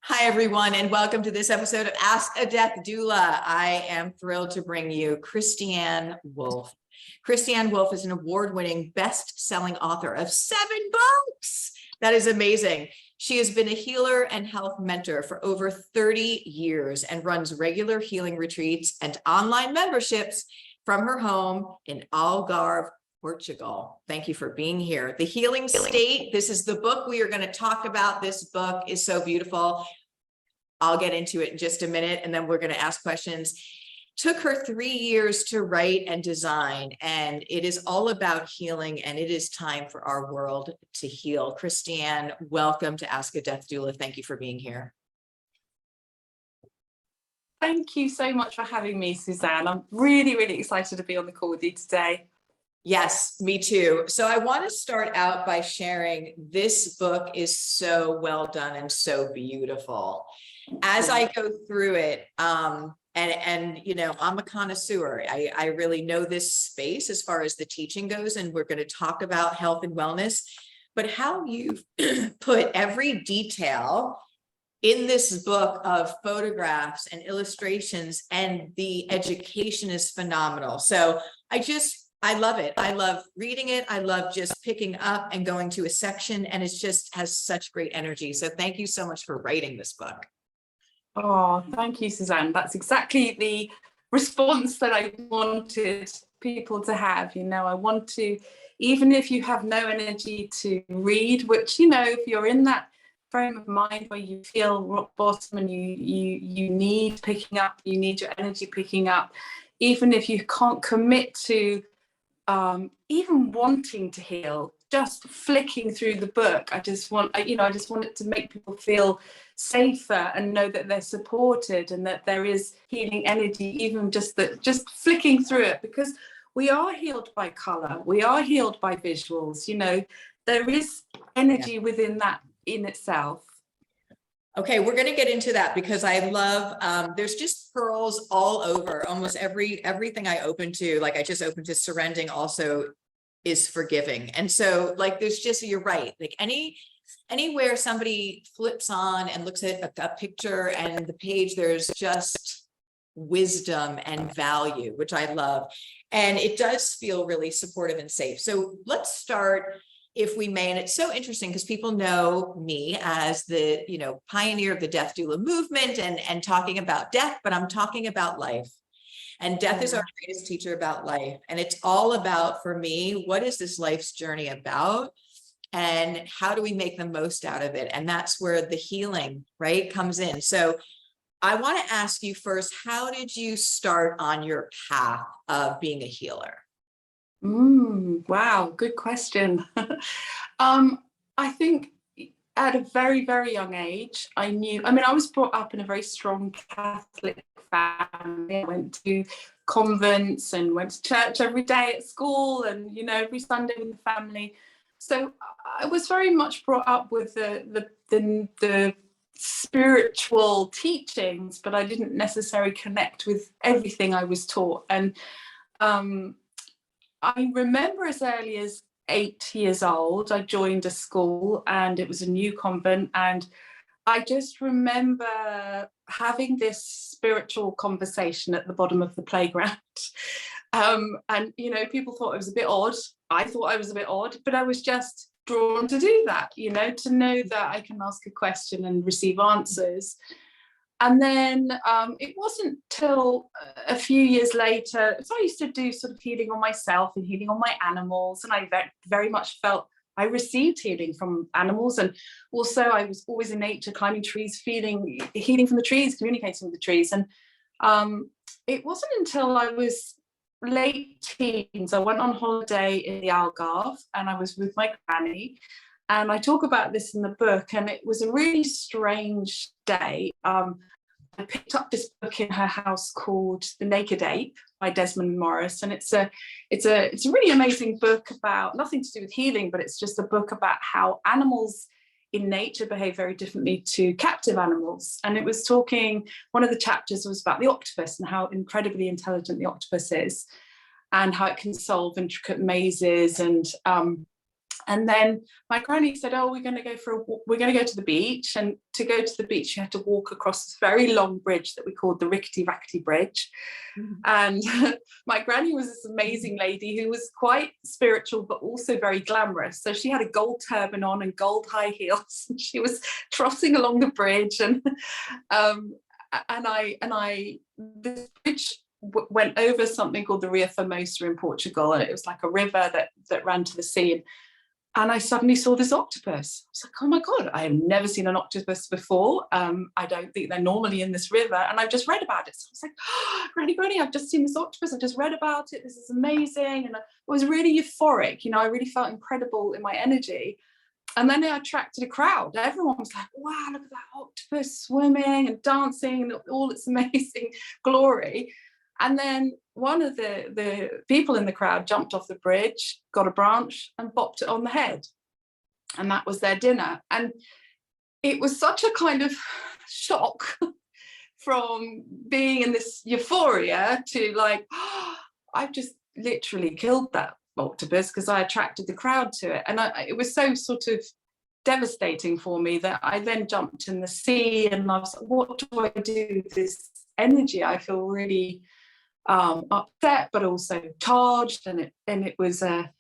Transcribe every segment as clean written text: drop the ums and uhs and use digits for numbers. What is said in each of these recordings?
Hi, everyone, and welcome to this episode of Ask a Death Doula. I am thrilled to bring you Christianne Wolff. Christianne Wolff is an award-winning, best-selling author of 7 books. That is amazing. She has been a healer and health mentor for over 30 years and runs regular healing retreats and online memberships from her home in Algarve, Portugal. Thank you for being here. The Healing State. This is the book we are going to talk about. This book is so beautiful. I'll get into it in just a minute, and then we're going to ask questions. Took her 3 years to write and design, and it is all about healing, and it is time for our world to heal. Christianne, welcome to Ask a Death Doula. Thank you for being here. Thank you so much for having me, Suzanne. I'm really, really excited to be on the call with you today. Yes, me too. So I want to start out by sharing this book is so well done and so beautiful. As I go through it, and you know, I'm a connoisseur. I really know this space as far as the teaching goes, and we're going to talk about health and wellness, but how you've put every detail in this book of photographs and illustrations, and the education is phenomenal. So I love it. I love reading it. I love just picking up and going to a section, and it just has such great energy. So thank you so much for writing this book. Oh, thank you, Suzanne. That's exactly the response that I wanted people to have. You know, I want to, even if you have no energy to read, which, you know, if you're in that frame of mind where you feel rock bottom and you need picking up, you need your energy picking up, even if you can't commit to even wanting to heal, just flicking through the book. I just want it to make people feel safer and know that they're supported and that there is healing energy, even just flicking through it, because we are healed by color, we are healed by visuals. You know, there is energy within that in itself. Okay, we're going to get into that because I love, there's just pearls all over almost everything I open to. Like I just opened to surrendering also is forgiving. And so like, there's just, you're right. Like anywhere somebody flips on and looks at a picture and the page, there's just wisdom and value, which I love. And it does feel really supportive and safe. So let's start, if we may. And it's so interesting because people know me as the, you know, pioneer of the Death Doula movement and talking about death, but I'm talking about life. And death is our greatest teacher about life. And it's all about, for me, what is this life's journey about? And how do we make the most out of it? And that's where the healing, right, comes in. So I want to ask you first, how did you start on your path of being a healer? Wow, good question. I think at a very, very young age, I was brought up in a very strong Catholic family. I went to convents and went to church every day at school and, you know, every Sunday with the family. So I was very much brought up with the spiritual teachings, but I didn't necessarily connect with everything I was taught. And I remember as early as 8 years old, I joined a school and it was a new convent. And I just remember having this spiritual conversation at the bottom of the playground. And, you know, people thought it was a bit odd. I thought I was a bit odd, but I was just drawn to do that, you know, to know that I can ask a question and receive answers. And then it wasn't till a few years later, so I used to do sort of healing on myself and healing on my animals. And I very much felt I received healing from animals. And also I was always in nature, climbing trees, feeling healing from the trees, communicating with the trees. And it wasn't until I was late teens, I went on holiday in the Algarve and I was with my granny. And I talk about this in the book, and it was a really strange day. I picked up this book in her house called The Naked Ape by Desmond Morris, and it's a really amazing book about nothing to do with healing, but it's just a book about how animals in nature behave very differently to captive animals. And it was talking, one of the chapters was about the octopus and how incredibly intelligent the octopus is, and how it can solve intricate mazes and And then my granny said, oh, we're going to go to the beach. And to go to the beach, you had to walk across this very long bridge that we called the Rickety Rackety Bridge. And my granny was this amazing lady who was quite spiritual, but also very glamorous. So she had a gold turban on and gold high heels. And she was trotting along the bridge. And this bridge went over something called the Rio Formosa in Portugal. And it was like a river that ran to the sea. And I suddenly saw this octopus. I was like, oh my God, I have never seen an octopus before. I don't think they're normally in this river. And I've just read about it. So I was like, oh, Granny, I've just seen this octopus. I've just read about it. This is amazing. And I was really euphoric. You know, I really felt incredible in my energy. And then I attracted a crowd. Everyone was like, wow, look at that octopus swimming and dancing and all its amazing glory. And then one of the people in the crowd jumped off the bridge, got a branch and bopped it on the head. And that was their dinner. And it was such a kind of shock from being in this euphoria to like, oh, I've just literally killed that octopus because I attracted the crowd to it. And it was so sort of devastating for me that I then jumped in the sea and I was like, what do I do with this energy? I feel really upset but also charged, and it was a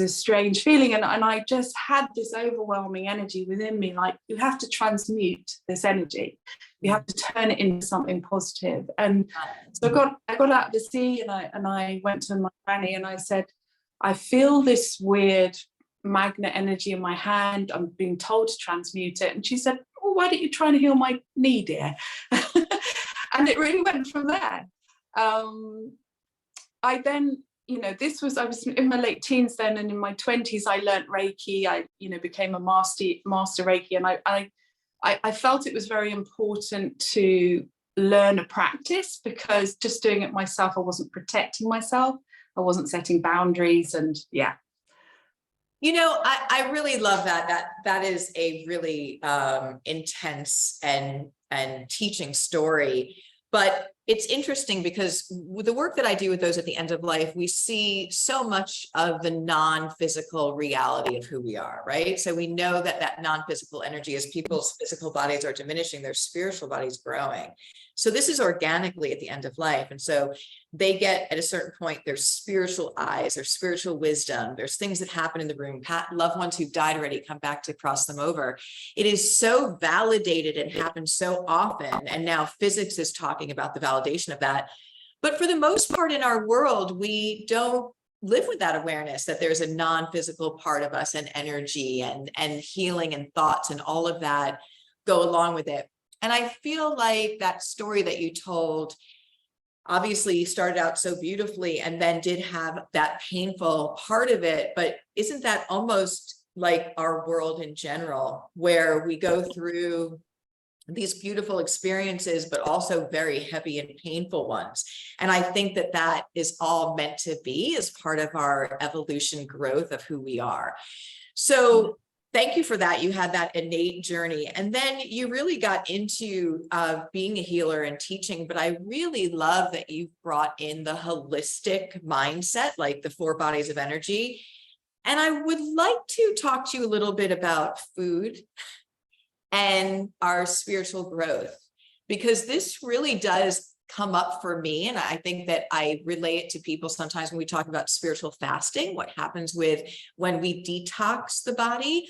strange feeling, and I just had this overwhelming energy within me, like, you have to transmute this energy, you have to turn it into something positive. And so I got out of the sea and I went to my granny and I said, I feel this weird magnet energy in my hand, I'm being told to transmute it. And she said, oh, why don't you try and heal my knee, dear? And it really went from there. I then, I was in my late teens then, and in my 20s I learnt Reiki. I became a master Reiki, and I felt it was very important to learn a practice, because just doing it myself, I wasn't protecting myself, I wasn't setting boundaries. And yeah, I really love that is a really intense and teaching story. But it's interesting because with the work that I do with those at the end of life, we see so much of the non-physical reality of who we are, right? So we know that non-physical energy, as people's physical bodies are diminishing, their spiritual bodies growing. So this is organically at the end of life. And so they get, at a certain point, their spiritual eyes, their spiritual wisdom, there's things that happen in the room, loved ones who've died already come back to cross them over. It is so validated and happens so often. And now physics is talking about the validation of that. But for the most part in our world, we don't live with that awareness that there's a non-physical part of us, and energy and healing and thoughts and all of that go along with it. And I feel like that story that you told, obviously you started out so beautifully and then did have that painful part of it, but isn't that almost like our world in general, where we go through these beautiful experiences, but also very heavy and painful ones? And I think that is all meant to be as part of our evolution growth of who we are. So thank you for that. You had that innate journey, and then you really got into being a healer and teaching. But I really love that you brought in the holistic mindset, like the 4 bodies of energy. And I would like to talk to you a little bit about food and our spiritual growth, because this really does come up for me. And I think that I relate it to people sometimes when we talk about spiritual fasting, what happens when we detox the body,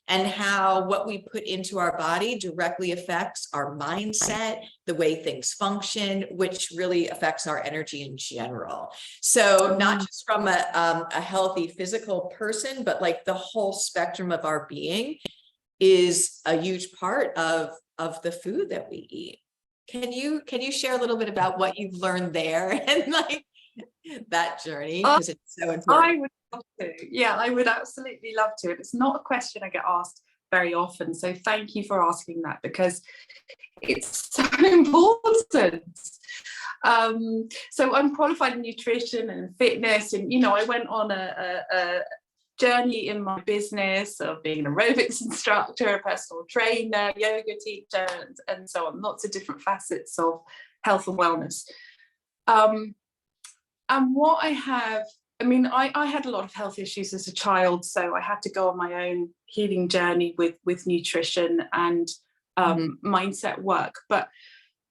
and how what we put into our body directly affects our mindset, the way things function, which really affects our energy in general. So not just from a healthy physical person, but like the whole spectrum of our being is a huge part of the food that we eat. Can you share a little bit about what you've learned there and like that journey? Because it's so important. I would love to. Yeah, I would absolutely love to. It's not a question I get asked very often. So thank you for asking that, because it's so important. So I'm qualified in nutrition and fitness, and I went on a journey in my business of being an aerobics instructor, a personal trainer, yoga teacher, and so on, lots of different facets of health and wellness. And what I have I mean, I had a lot of health issues as a child, so I had to go on my own healing journey with nutrition and mindset work. But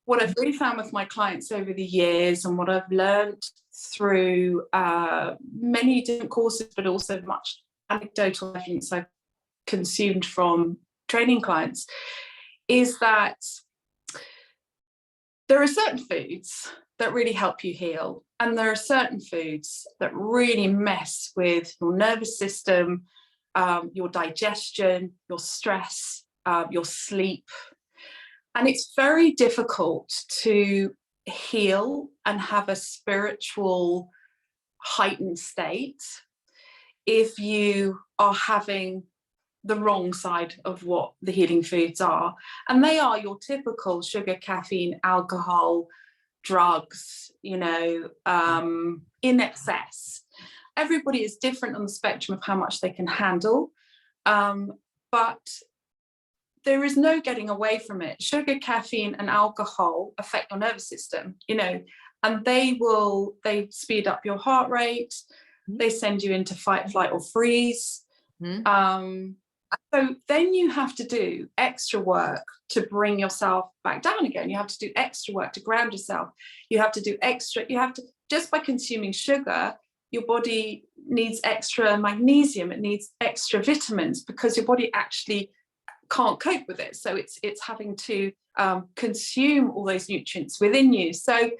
what I've really found with my clients over the years, and what I've learned through many different courses, but also much anecdotal evidence I've consumed from training clients, is that there are certain foods that really help you heal, and there are certain foods that really mess with your nervous system, your digestion, your stress, your sleep. And it's very difficult to heal and have a spiritual heightened state if you are having the wrong side of what the healing foods are. And they are your typical sugar, caffeine, alcohol, drugs, in excess. Everybody is different on the spectrum of how much they can handle, but there is no getting away from it. Sugar, caffeine, and alcohol affect your nervous system, and they speed up your heart rate. They send you into fight, flight, or freeze. So then you have to do extra work to bring yourself back down again. You have to do extra work to ground yourself. You have to, just by consuming sugar, your body needs extra magnesium. It needs extra vitamins because your body actually can't cope with it. So it's having to consume all those nutrients within you. So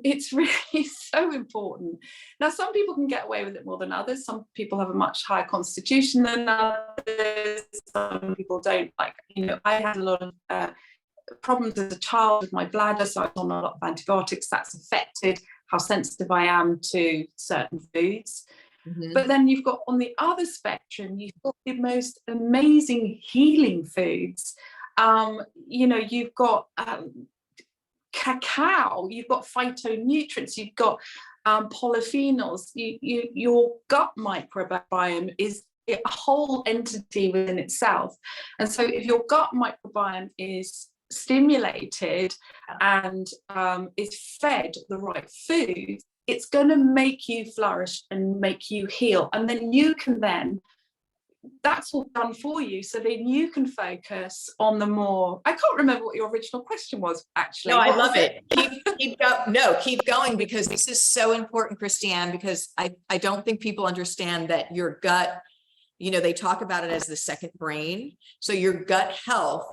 it's really so important. Now, some people can get away with it more than others. Some people have a much higher constitution than others. Some people don't. I had a lot of problems as a child with my bladder, so I was on a lot of antibiotics. That's affected how sensitive I am to certain foods. But then you've got, on the other spectrum, you've got the most amazing healing foods. You've got cacao, you've got phytonutrients, you've got polyphenols. Your gut microbiome is a whole entity within itself. And so if your gut microbiome is stimulated and is fed the right food, it's going to make you flourish and make you heal. And then that's all done for you. So then you can focus on the more, I can't remember what your original question was, actually. No, I love it. Keep going, because this is so important, Christianne, because I don't think people understand that your gut, they talk about it as the second brain. So your gut health,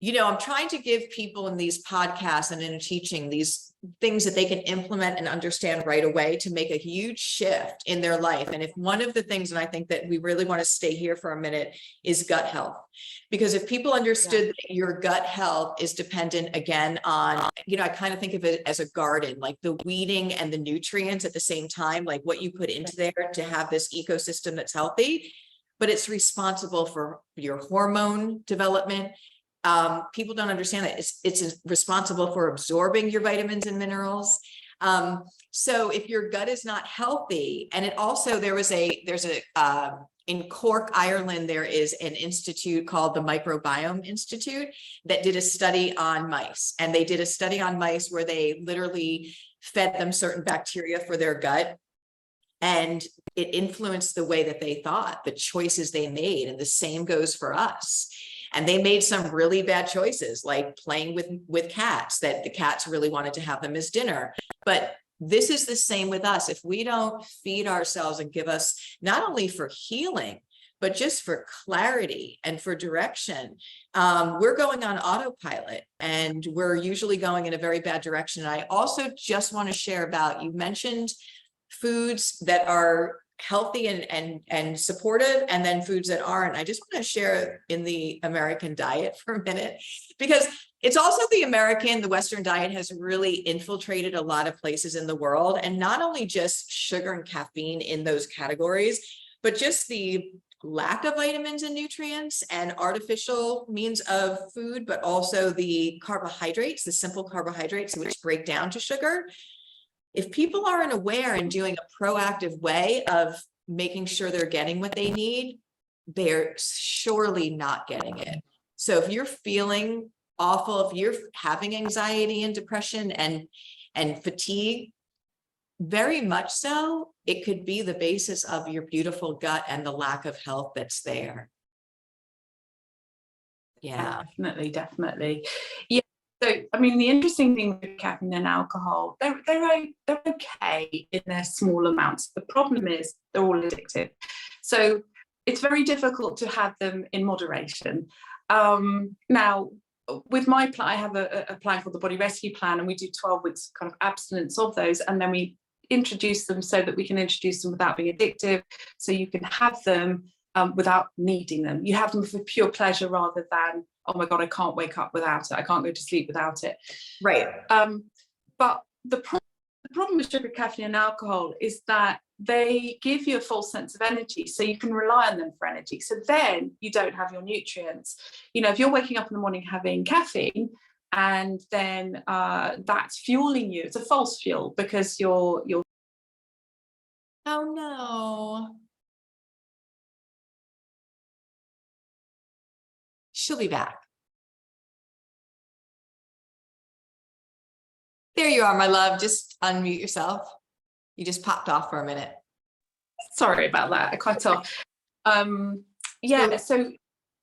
I'm trying to give people in these podcasts and in teaching these things that they can implement and understand right away to make a huge shift in their life. And if one of the things, and I think that we really want to stay here for a minute, is gut health, because if people understood that your gut health is dependent again on, I kind of think of it as a garden, like the weeding and the nutrients at the same time, like what you put into there to have this ecosystem that's healthy, but it's responsible for your hormone development. People don't understand that it's responsible for absorbing your vitamins and minerals. So if your gut is not healthy, and it also, in Cork, Ireland, there is an institute called the Microbiome Institute that did a study on mice, and they did a study on mice where they literally fed them certain bacteria for their gut, and it influenced the way that they thought, the choices they made. And the same goes for us. And they made some really bad choices, like playing with cats, that the cats really wanted to have them as dinner. But this is the same with us. If we don't feed ourselves and give us, not only for healing, but just for clarity and for direction, we're going on autopilot, and we're usually going in a very bad direction. And I also just want to share about, you mentioned foods that are healthy and supportive, and then foods that aren't. I just want to share in the American diet for a minute, because it's also the Western diet has really infiltrated a lot of places in the world, and not only just sugar and caffeine in those categories, but just the lack of vitamins and nutrients and artificial means of food, but also the carbohydrates, the simple carbohydrates, which break down to sugar. If people aren't aware and doing a proactive way of making sure they're getting what they need, they're surely not getting it. So if you're feeling awful, if you're having anxiety and depression and fatigue, very much so, it could be the basis of your beautiful gut and the lack of health that's there. Yeah. Definitely. Yeah. So, I mean, the interesting thing with caffeine and alcohol, they're okay in their small amounts. The problem is they're all addictive. So it's very difficult to have them in moderation. Now, with my plan, I have a plan called the Body Rescue Plan, and we do 12 weeks kind of abstinence of those, and then we introduce them so that we can introduce them without being addictive, so you can have them without needing them. You have them for pure pleasure rather than, oh my God, I can't wake up without it. I can't go to sleep without it. Right. But the problem with sugar, caffeine and alcohol is that they give you a false sense of energy, so you can rely on them for energy. So then you don't have your nutrients. You know, if you're waking up in the morning having caffeine and then that's fueling you, it's a false fuel because you're Oh no. She'll be back. There you are, my love. Just unmute yourself. You just popped off for a minute. Sorry about that. I cut off. Yeah, so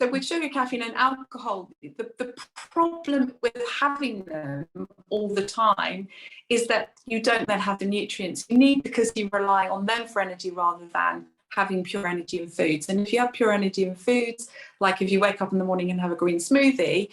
with sugar, caffeine and alcohol, the problem with having them all the time is that you don't then have the nutrients you need because you rely on them for energy rather than having pure energy in foods. And if you have pure energy in foods, like if you wake up in the morning and have a green smoothie,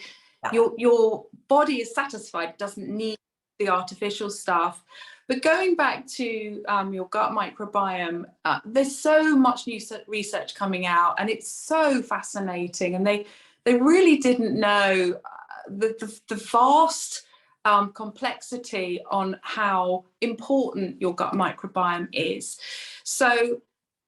your body is satisfied, doesn't need the artificial stuff. But going back to your gut microbiome, there's so much new research coming out, and it's so fascinating. And they really didn't know the vast complexity on how important your gut microbiome is. So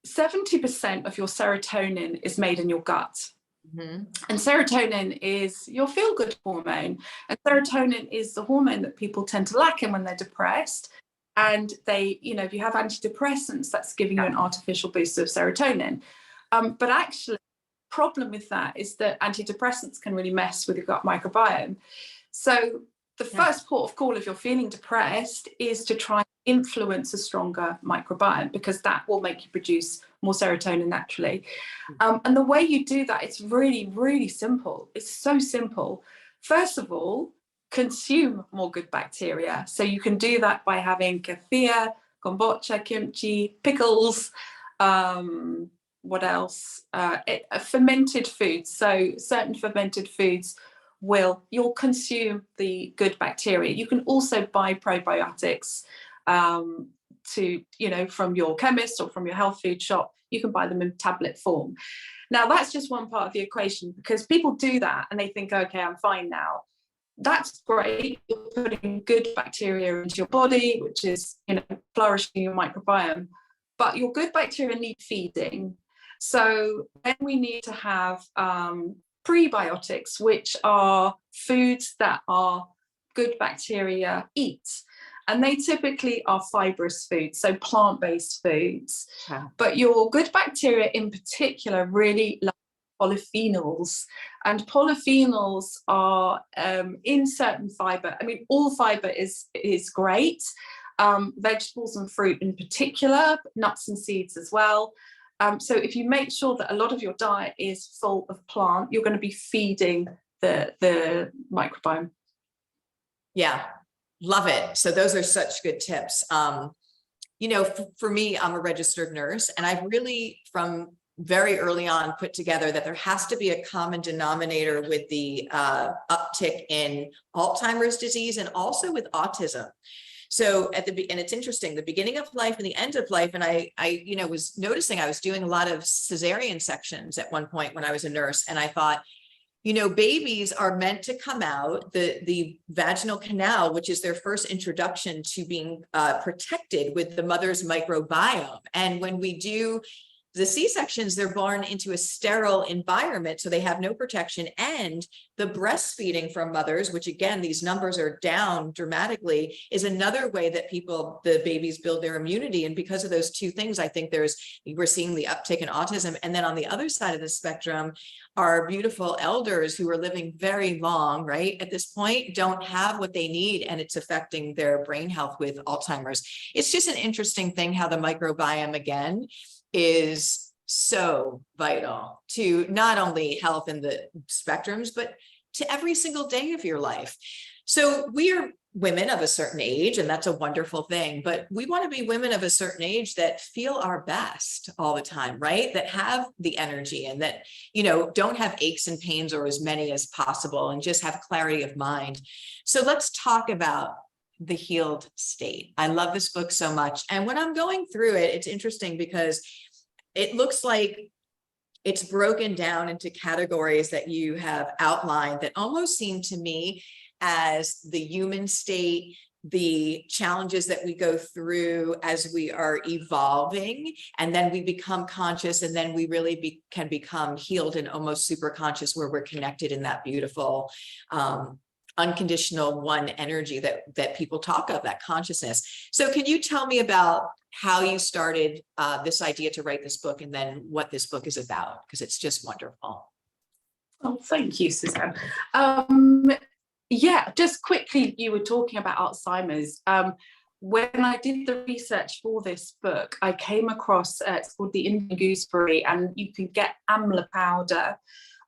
70% of your serotonin is made in your gut. Mm-hmm. And serotonin is your feel-good hormone. And serotonin is the hormone that people tend to lack in when they're depressed. And they, you know, if you have antidepressants, that's giving you an artificial boost of serotonin. But actually, the problem with that is that antidepressants can really mess with your gut microbiome. So the first port of call if you're feeling depressed is to try and influence a stronger microbiome, because that will make you produce more serotonin naturally. And the way you do that, it's really, really simple. It's so simple. First of all, consume more good bacteria. So you can do that by having kefir, kombucha, kimchi, pickles, what else? Fermented foods. So certain fermented foods you'll consume the good bacteria. You can also buy probiotics from your chemist or from your health food shop. You can buy them in tablet form. Now that's just one part of the equation, because people do that and they think, okay, I'm fine now. That's great. You're putting good bacteria into your body, which is, flourishing your microbiome. But your good bacteria need feeding. So then we need to have prebiotics, which are foods that our good bacteria eat. And they typically are fibrous foods, so plant-based foods. Yeah. But your good bacteria in particular really love polyphenols. And polyphenols are in certain fiber. I mean, all fiber is great. Vegetables and fruit in particular, but nuts and seeds as well. So if you make sure that a lot of your diet is full of plant, you're going to be feeding the microbiome. Yeah, love it. So those are such good tips. For me, I'm a registered nurse, and I've really, from very early on, put together that there has to be a common denominator with the uptick in Alzheimer's disease and also with autism. So and it's interesting, the beginning of life and the end of life. And I was noticing I was doing a lot of cesarean sections at one point when I was a nurse. And I thought, babies are meant to come out, the vaginal canal, which is their first introduction to being protected with the mother's microbiome. And when we do the C-sections, they're born into a sterile environment, so they have no protection. And the breastfeeding from mothers, which again, these numbers are down dramatically, is another way that the babies build their immunity. And because of those two things, I think we're seeing the uptick in autism. And then on the other side of the spectrum, our beautiful elders who are living very long, right, at this point, don't have what they need, and it's affecting their brain health with Alzheimer's. It's just an interesting thing how the microbiome, again, is so vital to not only health in the spectrums, but to every single day of your life. So we are women of a certain age, and that's a wonderful thing, but we want to be women of a certain age that feel our best all the time, right? That have the energy and that, don't have aches and pains, or as many as possible, and just have clarity of mind. So let's talk about the healed state. I love this book so much. And when I'm going through it, it's interesting because it looks like it's broken down into categories that you have outlined that almost seem to me as the human state, the challenges that we go through as we are evolving, and then we become conscious, and then we really can become healed and almost super conscious, where we're connected in that beautiful unconditional one energy that people talk of, that consciousness. So can you tell me about how you started this idea to write this book, and then what this book is about? Because it's just wonderful. Oh, thank you, Suzanne. Yeah, just quickly, you were talking about Alzheimer's. When I did the research for this book, I came across, it's called the Indian gooseberry, and you can get amla powder.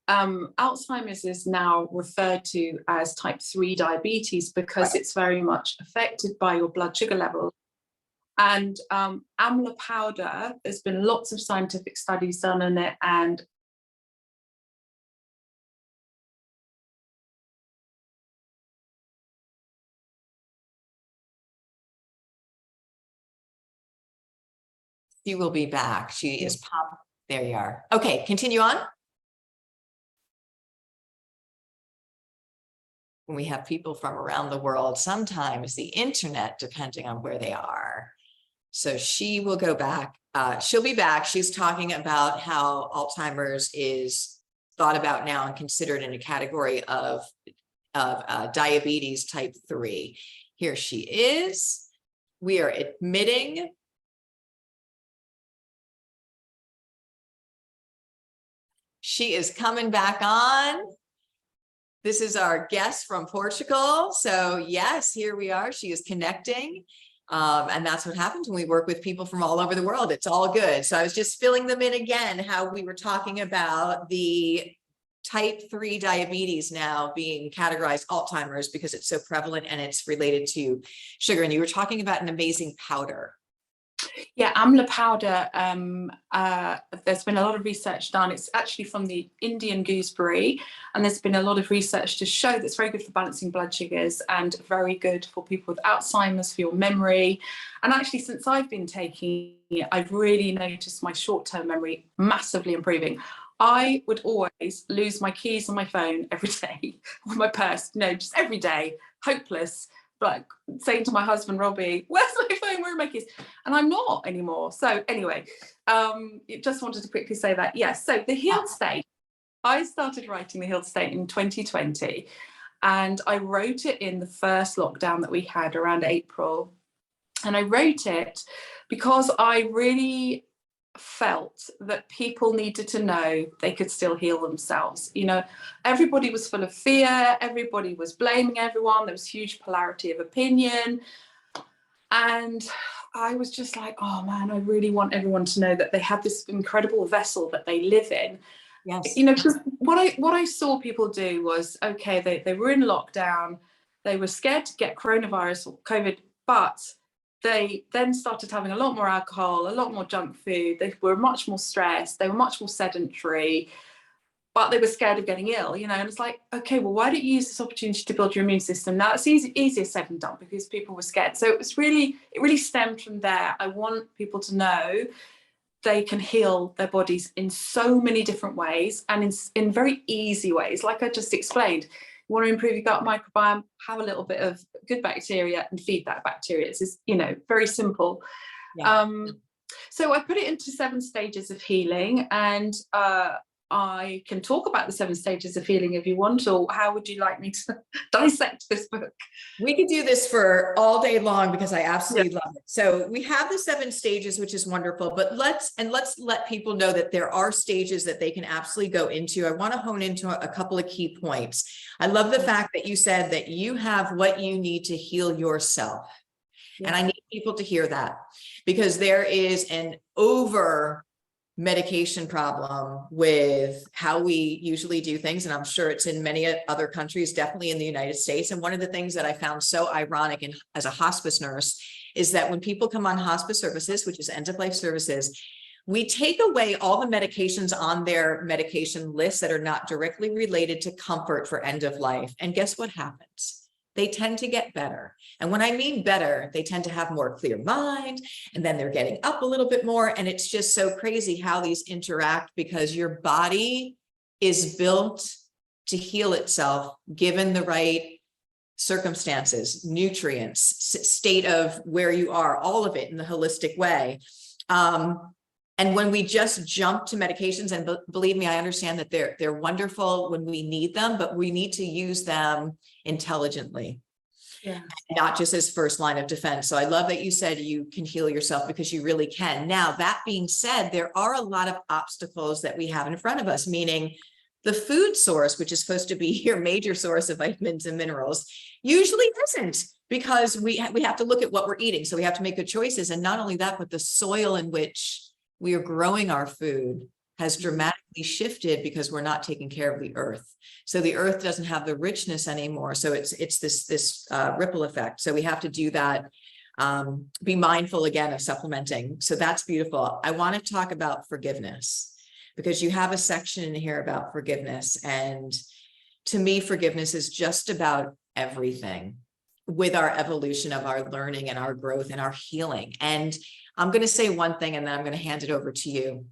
Alzheimer's is now referred to as type 3 diabetes because it's very much affected by your blood sugar level. And amla powder, there's been lots of scientific studies done on it, and she will be back. She is popped. There you are. Okay, continue on. When we have people from around the world, sometimes the internet, depending on where they are. So she will go back. She'll be back. She's talking about how Alzheimer's is thought about now and considered in a category of diabetes type 3. Here she is. We are admitting. She is coming back on. This is our guest from Portugal. So yes, here we are. She is connecting. And that's what happens when we work with people from all over the world. It's all good. So I was just filling them in again, how we were talking about the type 3 diabetes now being categorized Alzheimer's because it's so prevalent and it's related to sugar. And you were talking about an amazing powder. Yeah, amla powder, there's been a lot of research done. It's actually from the Indian gooseberry, and there's been a lot of research to show that's very good for balancing blood sugars and very good for people with Alzheimer's, for your memory. And actually, since I've been taking it, I've really noticed my short-term memory massively improving. I would always lose my keys on my phone every day, or my purse, just every day, hopeless. Like saying to my husband, Robbie, where's my phone, where are my keys? And I'm not anymore. So anyway, just wanted to quickly say that. Yes, so the healed state, I started writing the healed state in 2020, and I wrote it in the first lockdown that we had around April. And I wrote it because I really felt that people needed to know they could still heal themselves. Everybody was full of fear, everybody was blaming everyone, there was huge polarity of opinion, and I was just like, oh man, I really want everyone to know that they have this incredible vessel that they live in. Yes. Because what I saw people do was, okay, they were in lockdown, they were scared to get coronavirus or COVID, but they then started having a lot more alcohol, a lot more junk food. They were much more stressed. They were much more sedentary, but they were scared of getting ill, and it's like, okay, well, why don't you use this opportunity to build your immune system? Now it's easier said than done because people were scared. So it really stemmed from there. I want people to know they can heal their bodies in so many different ways and in very easy ways. Like I just explained, you want to improve your gut microbiome, have a little bit of good bacteria and feed that bacteria. It's just, very simple. Yeah. So I put it into 7 stages of healing, and I can talk about the 7 stages of healing if you want, or how would you like me to dissect this book? We could do this for all day long because I absolutely love it. So we have the 7 stages, which is wonderful, but let's let people know that there are stages that they can absolutely go into. I want to hone into a couple of key points. I love the fact that you said that you have what you need to heal yourself. And I need people to hear that, because there is an over medication problem with how we usually do things. And I'm sure it's in many other countries, definitely in the United States. And one of the things that I found so ironic as a hospice nurse is that when people come on hospice services, which is end-of-life services, we take away all the medications on their medication list that are not directly related to comfort for end of life. And guess what happens? They tend to get better. And when I mean better, they tend to have more clear mind, and then they're getting up a little bit more. And it's just so crazy how these interact, because your body is built to heal itself given the right circumstances, nutrients, state of where you are, all of it in the holistic way. And when we just jump to medications, and believe me, I understand that they're wonderful when we need them, but we need to use them intelligently, not just as first line of defense. So I love that you said you can heal yourself, because you really can. Now, that being said, there are a lot of obstacles that we have in front of us, meaning the food source, which is supposed to be your major source of vitamins and minerals, usually isn't, because we have to look at what we're eating. So we have to make good choices. And not only that, but the soil in which we are growing our food has dramatically shifted because we're not taking care of the earth. So the earth doesn't have the richness anymore. So it's this ripple effect. So we have to do that. Be mindful again of supplementing. So that's beautiful. I want to talk about forgiveness, because you have a section in here about forgiveness. And to me, forgiveness is just about everything with our evolution of our learning and our growth and our healing. And I'm going to say one thing, and then I'm going to hand it over to you.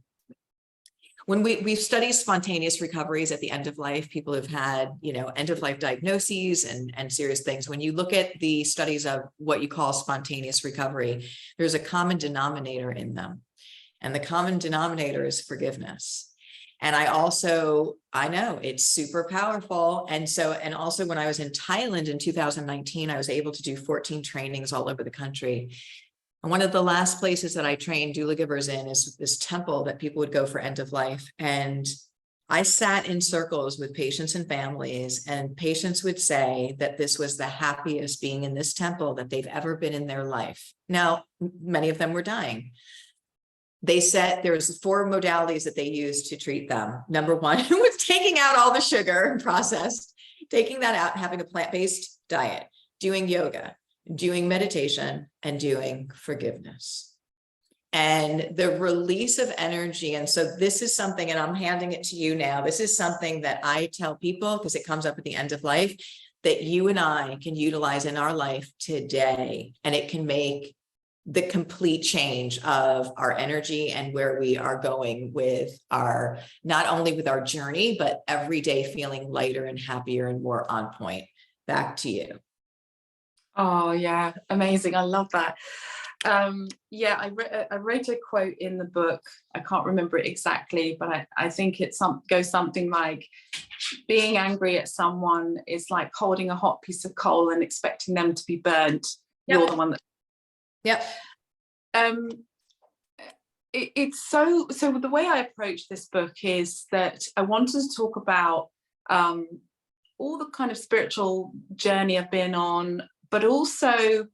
When we've studied spontaneous recoveries at the end of life, people have had, end of life diagnoses and serious things. When you look at the studies of what you call spontaneous recovery, there's a common denominator in them. And the common denominator is forgiveness. And I know it's super powerful. And also when I was in Thailand in 2019, I was able to do 14 trainings all over the country. And one of the last places that I trained doula givers in is this temple that people would go for end of life. And I sat in circles with patients and families, and patients would say that this was the happiest being in this temple that they've ever been in their life. Now, many of them were dying. They said there was 4 modalities that they used to treat them. Number 1 was taking out all the sugar and processed, taking that out and having a plant-based diet, doing yoga, doing meditation, and doing forgiveness. And the release of energy. And so this is something, and I'm handing it to you now. This is something that I tell people, because it comes up at the end of life, that you and I can utilize in our life today. And it can make the complete change of our energy and where we are going with not only with our journey, but every day feeling lighter and happier and more on point. Back to you. Oh yeah, amazing. I love that. I wrote a quote in the book. I can't remember it exactly, but I think it goes something like, being angry at someone is like holding a hot piece of coal and expecting them to be burnt. Yep. You're the one that. Yep. It's so the way I approach this book is that I wanted to talk about all the kind of spiritual journey I've been on, but also,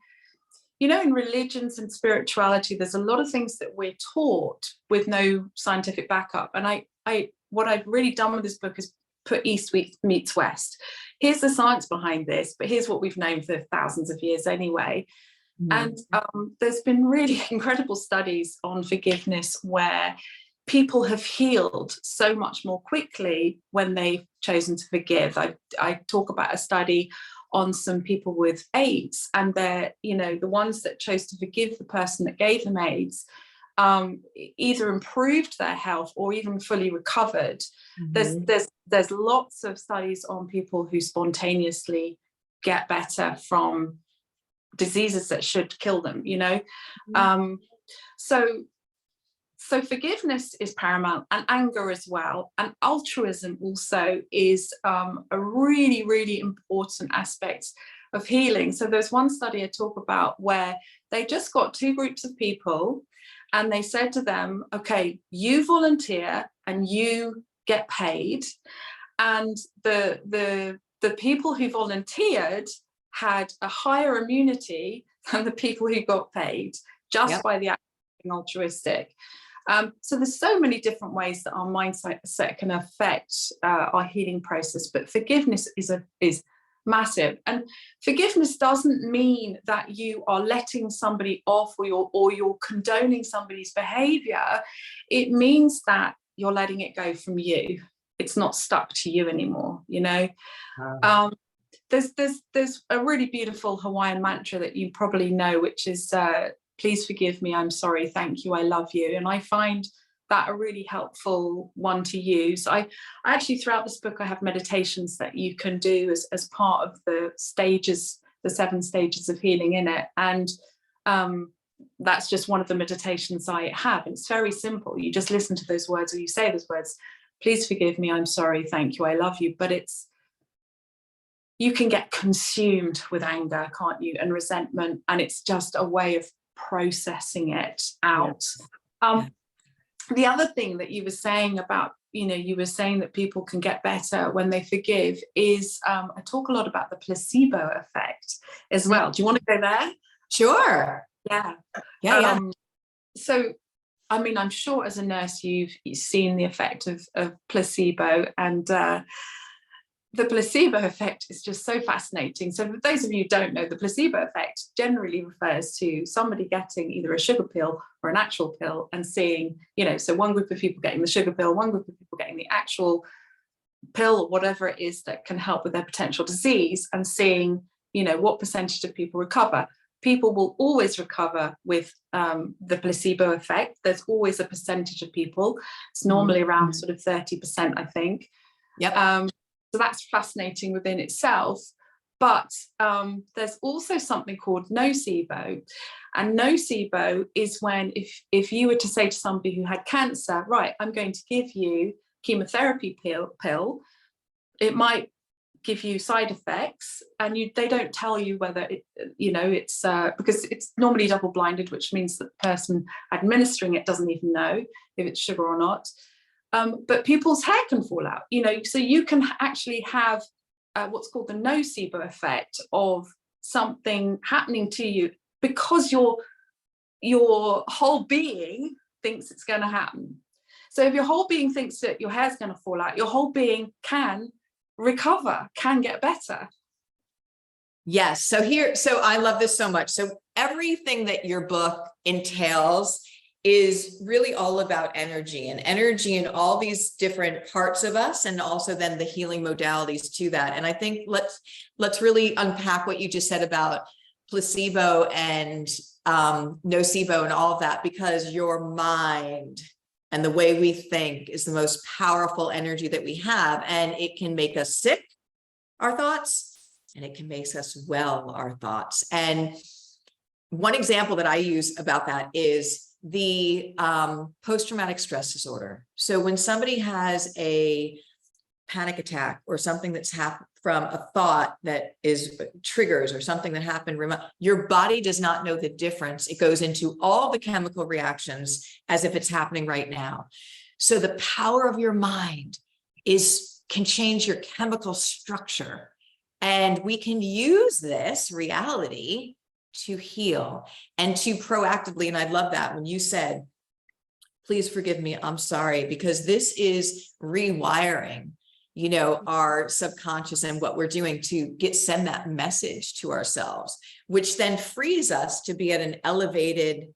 in religions and spirituality, there's a lot of things that we're taught with no scientific backup. And what I've really done with this book is put East meets West. Here's the science behind this, but here's what we've known for thousands of years anyway. Mm. And there's been really incredible studies on forgiveness where people have healed so much more quickly when they've chosen to forgive. I talk about a study on some people with AIDS, and they're, the ones that chose to forgive the person that gave them AIDS either improved their health or even fully recovered. Mm-hmm. There's lots of studies on people who spontaneously get better from diseases that should kill them, Mm-hmm. So So forgiveness is paramount, and anger as well. And altruism also is a really, really important aspect of healing. So there's one study I talk about where they just got two groups of people and they said to them, okay, you volunteer and you get paid. And the people who volunteered had a higher immunity than the people who got paid, just by the act of being altruistic. So there's so many different ways that our mindset can affect our healing process, but forgiveness is massive. And forgiveness doesn't mean that you are letting somebody off or you're condoning somebody's behavior. It means that you're letting it go from you. It's not stuck to you anymore, you know. There's a really beautiful Hawaiian mantra that you probably know, which is please forgive me, I'm sorry, thank you, I love you. And I find that a really helpful one to use. I actually, throughout this book, I have meditations that you can do as part of the stages, the 7 stages of healing in it. And that's just one of the meditations I have. It's very simple. You just listen to those words, or you say those words, please forgive me, I'm sorry, thank you, I love you. But you can get consumed with anger, can't you, and resentment, and it's just a way of processing it out. The other thing that you were saying about, you were saying that people can get better when they forgive is, I talk a lot about the placebo effect as well. Do you want to go there? Sure. Yeah. So, I mean, I'm sure as a nurse you've seen the effect of placebo, and the placebo effect is just so fascinating. So for those of you who don't know, the placebo effect generally refers to somebody getting either a sugar pill or an actual pill and seeing, so one group of people getting the sugar pill, one group of people getting the actual pill or whatever it is that can help with their potential disease, and seeing, what percentage of people recover. People will always recover with the placebo effect. There's always a percentage of people. It's normally around sort of 30%, I think. Yep. So that's fascinating within itself. But there's also something called nocebo. And nocebo is when if you were to say to somebody who had cancer, right, I'm going to give you chemotherapy pill, it might give you side effects, and they don't tell you whether it's because it's normally double blinded, which means that the person administering it doesn't even know if it's sugar or not. But people's hair can fall out, so you can actually have what's called the nocebo effect of something happening to you because your whole being thinks it's going to happen. So if your whole being thinks that your hair's going to fall out, your whole being can recover, can get better. Yes. So I love this so much. So everything that your book entails is really all about energy and all these different parts of us, and also then the healing modalities to that. And I think let's really unpack what you just said about placebo and nocebo and all of that, because your mind and the way we think is the most powerful energy that we have, and it can make us sick, our thoughts, and it can make us well, our thoughts. And one example that I use about that is the post-traumatic stress disorder. So when somebody has a panic attack or something that's happened from a thought that is triggers or something that happened, your body does not know the difference. It goes into all the chemical reactions as if it's happening right now. So the power of your mind can change your chemical structure. And we can use this reality to heal and to proactively. And I love that when you said, please forgive me, I'm sorry, because this is rewiring, our subconscious and what we're doing to send that message to ourselves, which then frees us to be at an elevated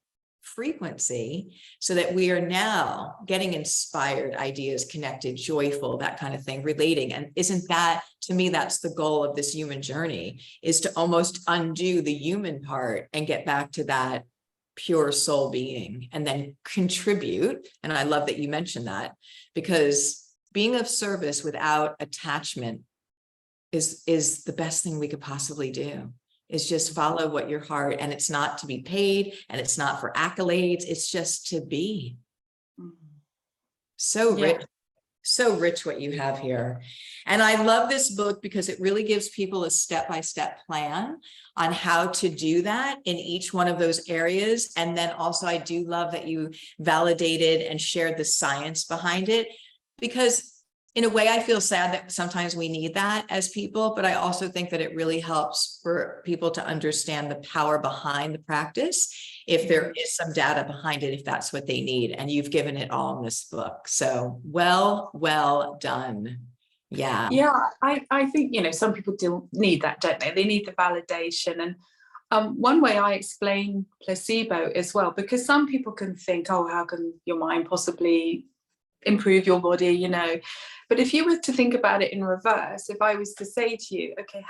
frequency so that we are now getting inspired ideas, connected, joyful, that kind of thing, relating. And isn't that, to me, that's the goal of this human journey, is to almost undo the human part and get back to that pure soul being, and then contribute. And I love that you mentioned that, because being of service without attachment is the best thing we could possibly do. Is just follow what your heart, and it's not to be paid, and it's not for accolades. It's just to be. So Yeah. rich. So rich what you have here. And I love this book because it really gives people a step-by-step plan on how to do that in each one of those areas. And then also I do love that you validated and shared the science behind it, because in a way I feel sad that sometimes we need that as people, but I also think that it really helps for people to understand the power behind the practice, if there is some data behind it, if that's what they need. And you've given it all in this book. So well done. Yeah. Yeah, I think, you know, some people do need that, don't they? They need the validation. And one way I explain placebo as well, because some people can think, oh, how can your mind possibly improve your body, you know? But if you were to think about it in reverse, if I was to say to you, okay,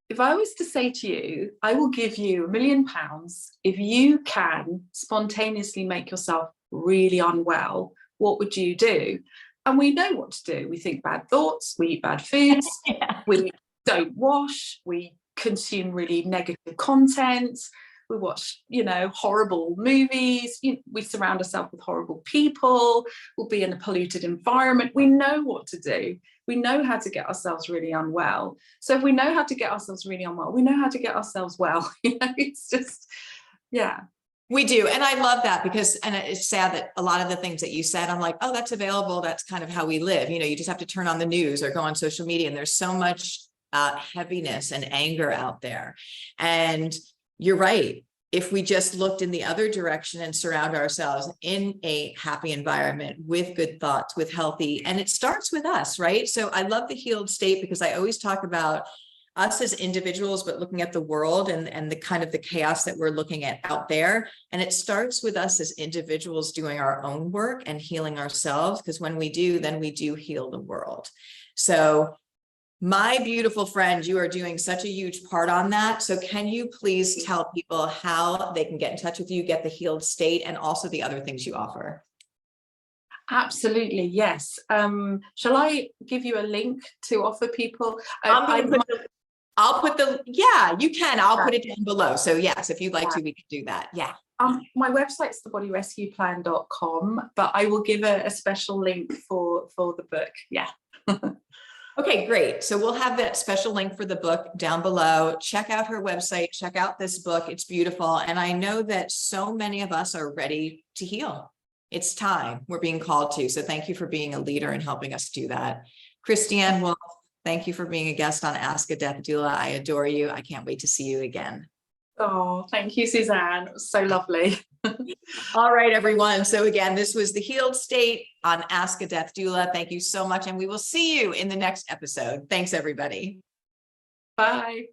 if I was to say to you, I will give you £1 million if you can spontaneously make yourself really unwell, what would you do? And we know what to do. We think bad thoughts, we eat bad foods, Yeah. we don't wash, we consume really negative content, we watch, you know, horrible movies, we surround ourselves with horrible people, we'll be in a polluted environment. We know what to do. We know how to get ourselves really unwell. So if we know how to get ourselves really unwell, we know how to get ourselves well. You know, it's just, yeah. We do. And I love that because, and it's sad that a lot of the things that you said, I'm like, oh, that's available. That's kind of how we live. You know, you just have to turn on the news or go on social media, and there's so much heaviness and anger out there. And you're right. If we just looked in the other direction and surround ourselves in a happy environment with good thoughts, with healthy, and it starts with us, right? So I love the healed state because I always talk about us as individuals, but looking at the world and the kind of the chaos that we're looking at out there. And it starts with us as individuals doing our own work and healing ourselves, because when we do, then we do heal the world. So my beautiful friend, you are doing such a huge part on that. So can you please tell people how they can get in touch with you, get the healed state, and also the other things you offer? Absolutely, yes. Shall I give you a link to offer people? I'll put the, yeah, you can. I'll put it down below. So yes, if you'd like to, we can do that. Yeah. My website's thebodyrescueplan.com, but I will give a special link for the book. Yeah. Okay, great. So we'll have that special link for the book down below. Check out her website, check out this book. It's beautiful. And I know that so many of us are ready to heal. It's time. We're being called to. So thank you for being a leader and helping us do that. Christianne Wolff, thank you for being a guest on Ask a Death Doula. I adore you. I can't wait to see you again. Oh, thank you, Suzanne. It was so lovely. All right, everyone. So again, this was the healed state on Ask a Death Doula. Thank you so much. And we will see you in the next episode. Thanks, everybody. Bye.